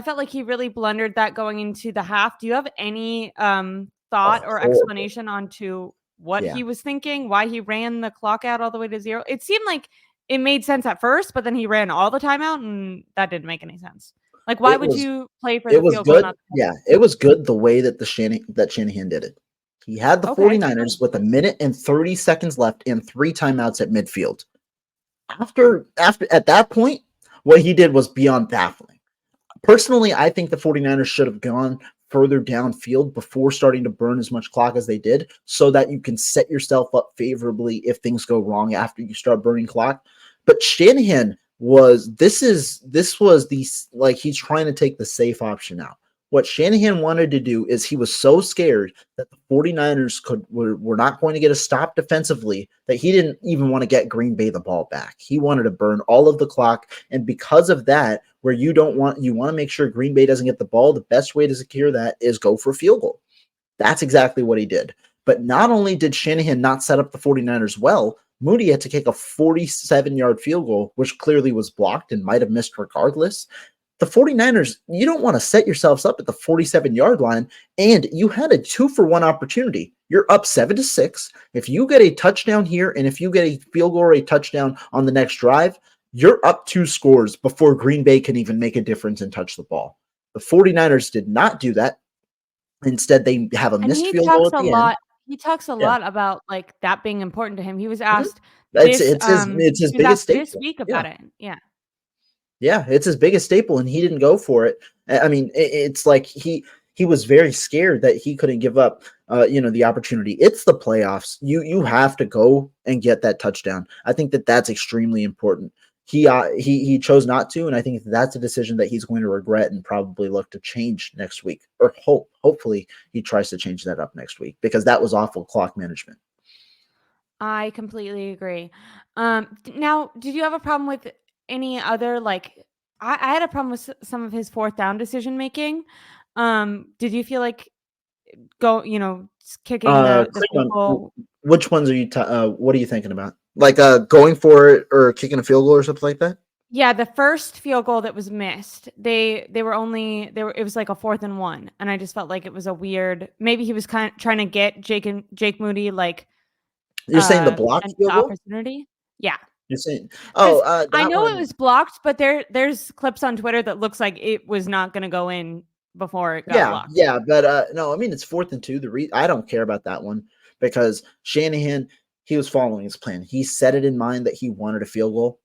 felt like he really blundered that going into the half. Do you have any Oh, thought or horrible. explanation onto what Yeah. he was thinking, why he ran the clock out all the way to 0? It seemed like it made sense at first, but then he ran all the time out, and that didn't make any sense. Like, why It would was you play for it the was field goal, good. not the Yeah, touchdown? it was good the way that Shanahan did it. He had the Okay. 49ers with a minute and 30 seconds left and three timeouts at midfield. After at that point, what he did was beyond baffling. Personally, I think the 49ers should have gone further downfield before starting to burn as much clock as they did so that you can set yourself up favorably if things go wrong after you start burning clock. But Shanahan this was the like he's trying to take the safe option out. What Shanahan wanted to do is he was so scared that the 49ers were not going to get a stop defensively that he didn't even want to get Green Bay the ball back. He wanted to burn all of the clock, and because of that, where you want to make sure Green Bay doesn't get the ball, the best way to secure that is go for a field goal. That's exactly what he did. But not only did Shanahan not set up the 49ers well, Moody had to kick a 47-yard field goal, which clearly was blocked and might have missed regardless. The 49ers, you don't want to set yourselves up at the 47-yard line, and you had a 2-for-1 opportunity. You're up 7-6. If you get a touchdown here, and if you get a field goal or a touchdown on the next drive, you're up 2 scores before Green Bay can even make a difference and touch the ball. The 49ers did not do that. Instead, they have a And missed field goal at the end. he talks a Yeah. lot about, like, that being important to him. He was Mhm. asked It's this, it's his it's his he was biggest asked this staple. week Yeah. about it. Yeah. Yeah, it's his biggest staple, and he didn't go for it. I mean, it's like he was very scared that he couldn't give up, the opportunity. It's the playoffs. You have to go and get that touchdown. I think that that's extremely important. He chose not to, and I think that's a decision that he's going to regret and probably look to change next week, or hopefully he tries to change that up next week because that was awful clock management. I completely agree. Now, did you have a problem with any other, like, I had a problem with some of his fourth down decision making. Did you feel like kicking the Click field on goal? which ones are you? What are you thinking about? Like going for it or kicking a field goal or something like that? Yeah, the first field goal that was missed, they were only they were it was like a 4th and 1, and I just felt like it was a weird, maybe he was kind of trying to get Jake Moody, like, You're saying the block the field goal? opportunity. Yeah, You're saying, because oh, I that know it one. was blocked, but there's clips on Twitter that looks like it was not gonna go in before it got Yeah, blocked. yeah, but no, I mean it's 4th and 2. I don't care about that one because Shanahan, he was following his plan. He set it in mind that he wanted a field goal.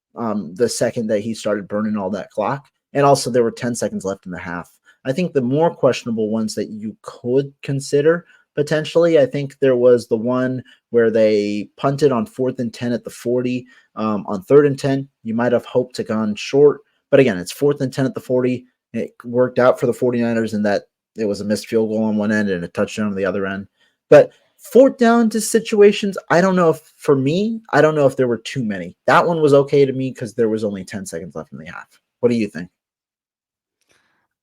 The second that he started burning all that clock, and also there were 10 seconds left in the half. I think the more questionable ones that you could consider potentially, I think there was the one where they punted on 4th and 10 at the 40. On 3rd and 10, you might have hoped to gone short, but again, it's 4th and 10 at the 40. It worked out for the 49ers in that it was a missed field goal on one end and a touchdown on the other end. But fourth down to situations, I don't know if for me, I don't know if there were too many. That one was okay to me because there was only 10 seconds left in the half. What do you think?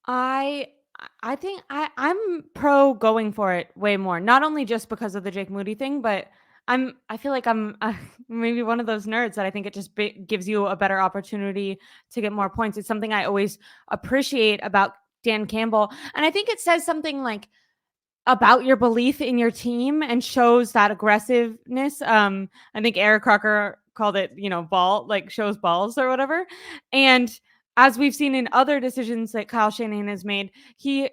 I I think I'm pro going for it way more. Not only just because of the Jake Moody thing, but I feel like I'm maybe one of those nerds that I think it just gives you a better opportunity to get more points. It's something I always appreciate about Dan Campbell, and I think it says something like about your belief in your team and shows that aggressiveness. I think Eric Crocker called it, ball, like, shows balls or whatever. And as we've seen in other decisions that Kyle Shanahan has made, he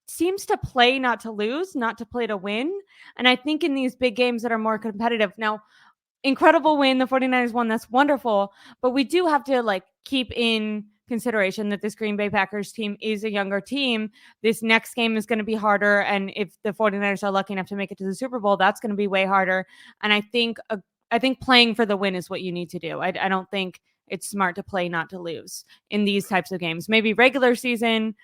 seems to play not to lose, not to play to win. And I think in these big games that are more competitive now, incredible win. The 49ers won. That's wonderful. But we do have to, like, keep in consideration that this Green Bay Packers team is a younger team. This next game is going to be harder. And if the 49ers are lucky enough to make it to the Super Bowl, that's going to be way harder. And I think playing for the win is what you need to do. I don't think it's smart to play not to lose in these types of games. Maybe regular season,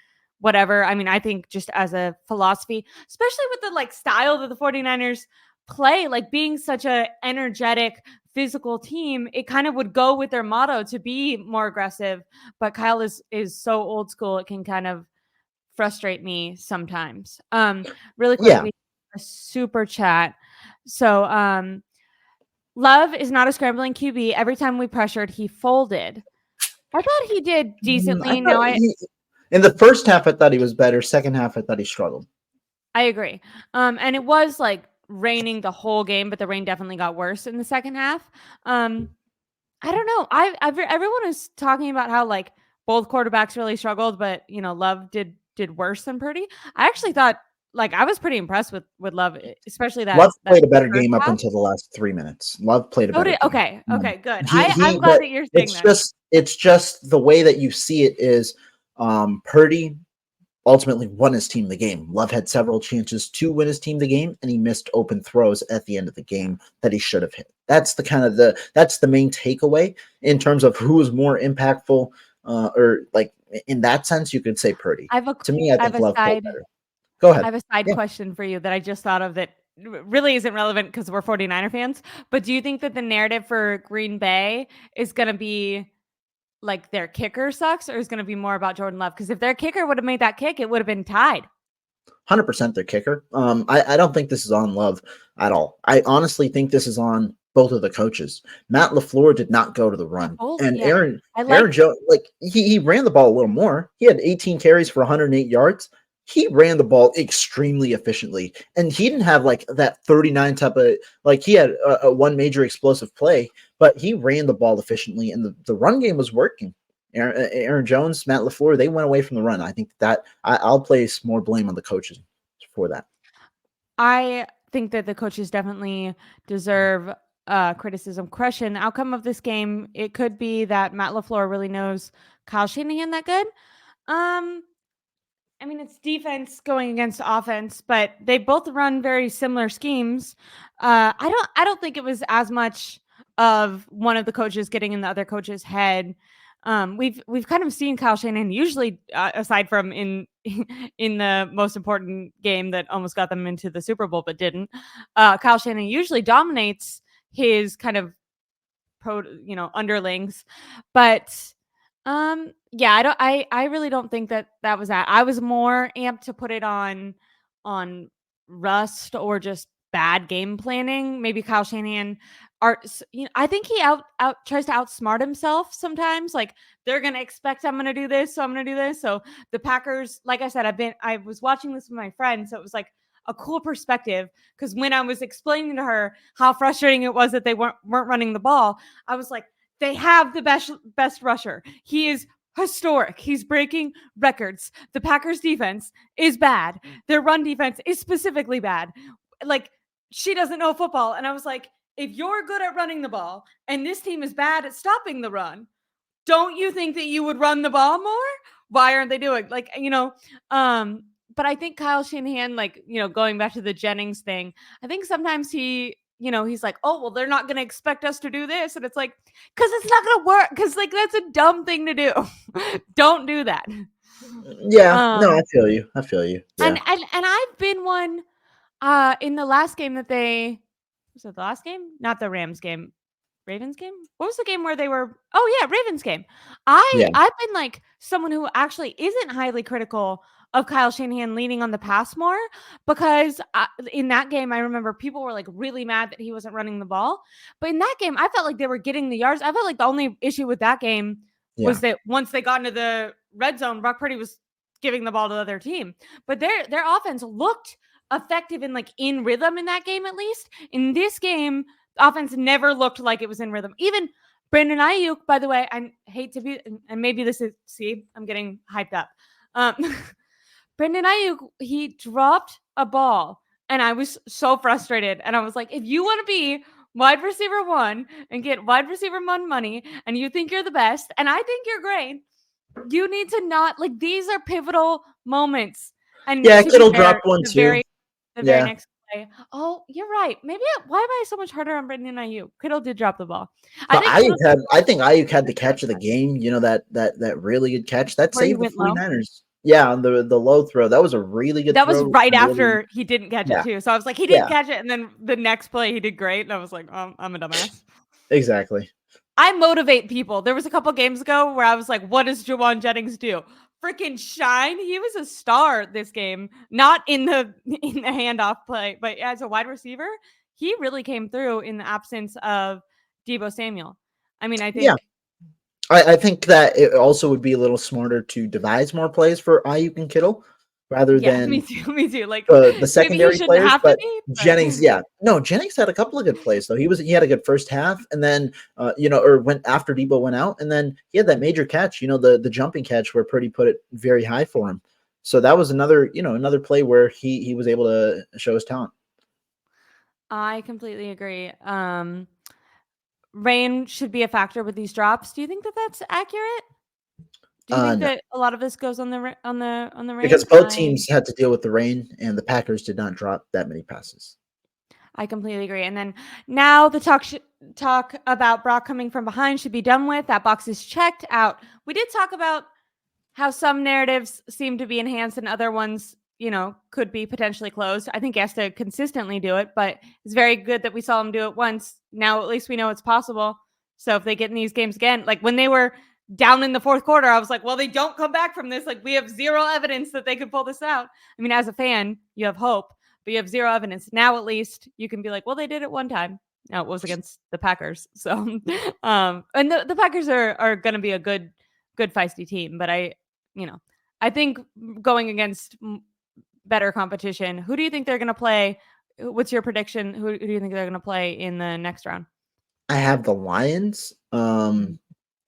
whatever. I mean, I think just as a philosophy, especially with the, like, style that the 49ers play, like being such a energetic physical team, it kind of would go with their motto to be more aggressive. But Kyle is so old school, it can kind of frustrate me sometimes. Really quick, Yeah. we have a super chat. So Love is not a scrambling QB. Every time we pressured, he folded. I thought he did I decently. thought Now I In the first half, I thought he was better. Second half, I thought he struggled. I agree. And it was like raining the whole game, but the rain definitely got worse in the second half. I don't know. Everyone was talking about how like both quarterbacks really struggled, but Love did worse than Purdy. I actually thought like I was pretty impressed with Love, especially that Love that played a better first game up half. until the last 3 minutes. Love played a Oh, better did game. okay, okay, good. I'm He glad but that you're saying it's that. just the way that you see it is Purdy ultimately won his team the game. Love had several chances to win his team the game, and he missed open throws at the end of the game that he should have hit. That's that's the main takeaway in terms of who is more impactful, or like in that sense, you could say Purdy. I have a To me, I I have think a Love played side better. Go I ahead. have a side Yeah, question for you that I just thought of that really isn't relevant because we're 49er fans. But do you think that the narrative for Green Bay is going to be like their kicker sucks, or is going to be more about Jordan Love? Because if their kicker would have made that kick, it would have been tied. 100% their kicker. I don't think this is on Love at all. I honestly think this is on both of the coaches. Matt LaFleur did not go to the run, and Yeah. I Aaron like Jones, like he ran the ball a little more. He had 18 carries for 108 yards. He ran the ball extremely efficiently, and he didn't have like that 39 type of like he had a one major explosive play, but he ran the ball efficiently, and the run game was working. Aaron Jones, Matt LaFleur, they went away from the run. I think I'll place more blame on the coaches for that. I think that the coaches definitely deserve criticism. Question: the outcome of this game, it could be that Matt LaFleur really knows Kyle Shanahan that good. Um, I mean, it's defense going against offense, but they both run very similar schemes. I don't think it was as much of one of the coaches getting in the other coach's head. We've kind of seen Kyle Shanahan usually, aside from in in the most important game that almost got them into the Super Bowl but didn't. Kyle Shanahan usually dominates his kind of underlings, but yeah, I really don't think that that was that. I was more amped to put it on rust or just bad game planning. Maybe Kyle Shanahan I think he out tries to outsmart himself sometimes. Like they're gonna expect I'm gonna do this, so I'm gonna do this. So the Packers, like I said, I was watching this with my friend, so it was like a cool perspective because when I was explaining to her how frustrating it was that they weren't running the ball, I was like, they have the best rusher. He is historic. He's breaking records. The Packers defense is bad. Their run defense is specifically bad. Like she doesn't know football, and I was like, if you're good at running the ball and this team is bad at stopping the run, don't you think that you would run the ball more? Why aren't they doing but I think Kyle Shanahan, like, going back to the Jennings thing, I think sometimes he's like, oh, well, they're not going to expect us to do this. And it's like, because it's not going to work. Because, like, that's a dumb thing to do. Don't do that. Yeah, no, I Um, feel you. I feel you. Yeah, and I've been one in the last game that was it the last game? Not the Rams game. Ravens game? What was the game where they were Oh yeah, Ravens game. yeah, I've been like someone who actually isn't highly critical of Kyle Shanahan leaning on the pass more because in that game I remember people were like really mad that he wasn't running the ball. But in that game I felt like they were getting the yards. I felt like the only issue with that game yeah, was that once they got into the red zone, Brock Purdy was giving the ball to the other team. But their offense looked effective and like in rhythm in that game at least. In this game, the offense never looked like it was in rhythm. Even Brandon Ayuk, by the way, I hate to be, and maybe this is, see, I'm getting hyped up. Um, Brandon Ayuk, he dropped a ball, and I was so frustrated. And I was like, if you want to be wide receiver one and get wide receiver one money, and you think you're the best, and I think you're great, you need to not like these are pivotal moments. And yeah. to be Kittle fair, dropped one the too. very Yeah, next play. Oh, you're right. Maybe why am I so much harder on Brandon Ayuk? Kittle did drop the ball. I but think Kittle I think Ayuk had the catch of the game. You know that really good catch that where he saved the went low. 49ers. Yeah, on the low throw. That was a really good That was throw. right Really, after he didn't catch it yeah, too. So I was like, he didn't yeah, catch it, and then the next play he did great, and I was like, oh, I'm a dumbass. exactly. I motivate people. There was a couple games ago where I was like, what does Jawan Jennings do? Freaking shine. He was a star this game, not in the handoff play, but as a wide receiver, he really came through in the absence of Debo Samuel. I mean, I Yeah, think I think that it also would be a little smarter to devise more plays for Ayuk and Kittle rather Yeah, me than too, me too. Like, the maybe he secondary shouldn't players. have to But be, but Jennings, yeah, no, Jennings had a couple of good plays though. He had a good first half, and then or went after Debo went out, and then he had that major catch. The jumping catch where Purdy put it very high for him. So that was another play where he was able to show his talent. I completely agree. Rain should be a factor with these drops. Do you think that that's accurate? Do you think No, that a lot of this goes on on the because rain? both teams had to deal with the rain, and the Packers did not drop that many passes. I completely agree. And then now the talk about Brock coming from behind should be done with. That box is checked out. We did talk about how some narratives seem to be enhanced and other ones, could be potentially closed. I think he has to consistently do it, but it's very good that we saw him do it once. Now at least we know it's possible. So if they get in these games again, like when they were down in the fourth quarter, I was like, well, they don't come back from this. Like we have zero evidence that they could pull this out. I mean, as a fan, you have hope, but you have zero evidence. Now at least you can be like, well, they did it one time. Now it was against the Packers. So and the Packers are gonna be a good feisty team, but I think going against better competition, who do you think they're going to play? What's your prediction? Who do you think they're going to play in the next round? I have the Lions. Mhm.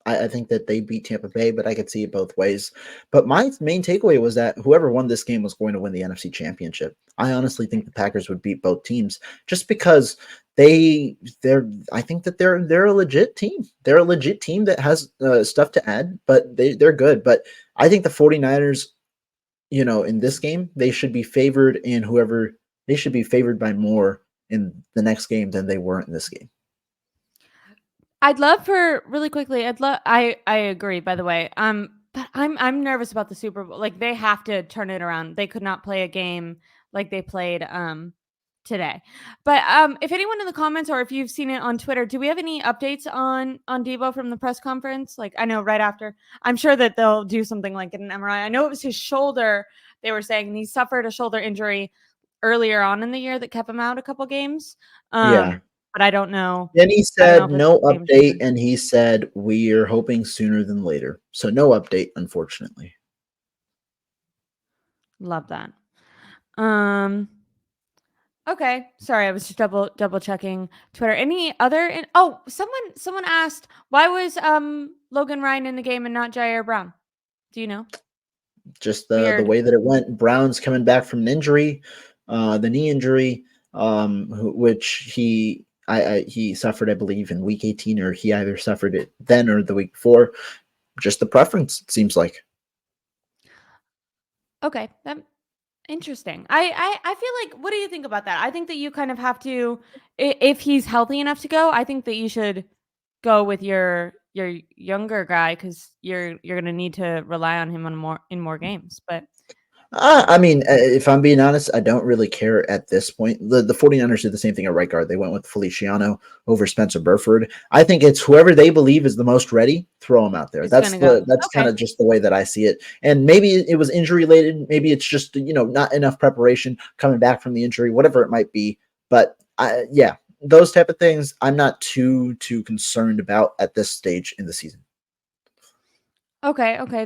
I think that they beat Tampa Bay, but I could see it both ways. But my main takeaway was that whoever won this game was going to win the NFC Championship. I honestly think the Packers would beat both teams just because they're I think that they're a legit team. They're a legit team that has stuff to add, but they're good. But I think the 49ers, in this game, they should be favored in whoever they should be favored by more in the next game than they were in this game. I'd love for really quickly. I agree. By the way, but I'm nervous about the Super Bowl. Like they have to turn it around. They could not play a game like they played today. But if anyone in the comments or if you've seen it on Twitter, do we have any updates on Debo from the press conference? Like I know right after, I'm sure that they'll do something like an MRI. I know it was his shoulder. They were saying he suffered a shoulder injury earlier on in the year that kept him out a couple games. Yeah. But I don't know. Then he I don't know said if it's no the same update, shoulder. and he said we're hoping sooner than later. So no update, unfortunately. Love that. Um, okay. Sorry, I was just double checking Twitter. Any other oh, someone asked why was Logan Ryan in the game and not Jair Brown? Do you know? Just the Weird. way that it went. Brown's coming back from an injury, the knee injury, which he suffered, I believe, in week 18, or he either suffered it then or the week before. Just the preference, it seems like. Okay. That interesting. I feel like what do you think about that? I think that you kind of have to if he's healthy enough to go, I think that you should go with your younger guy because you're gonna need to rely on him on more games. But I mean, if I'm being honest, I don't really care at this point. The 49ers did the same thing at right guard. They went with Feliciano over Spencer Burford. I think it's whoever they believe is the most ready, throw him out there. he's gonna go. That's kind Okay. of just the way that I see it. And maybe it was injury related. Maybe it's just not enough preparation coming back from the injury, whatever it might be. But yeah, those type of things I'm not too concerned about at this stage in the season. Okay. Okay.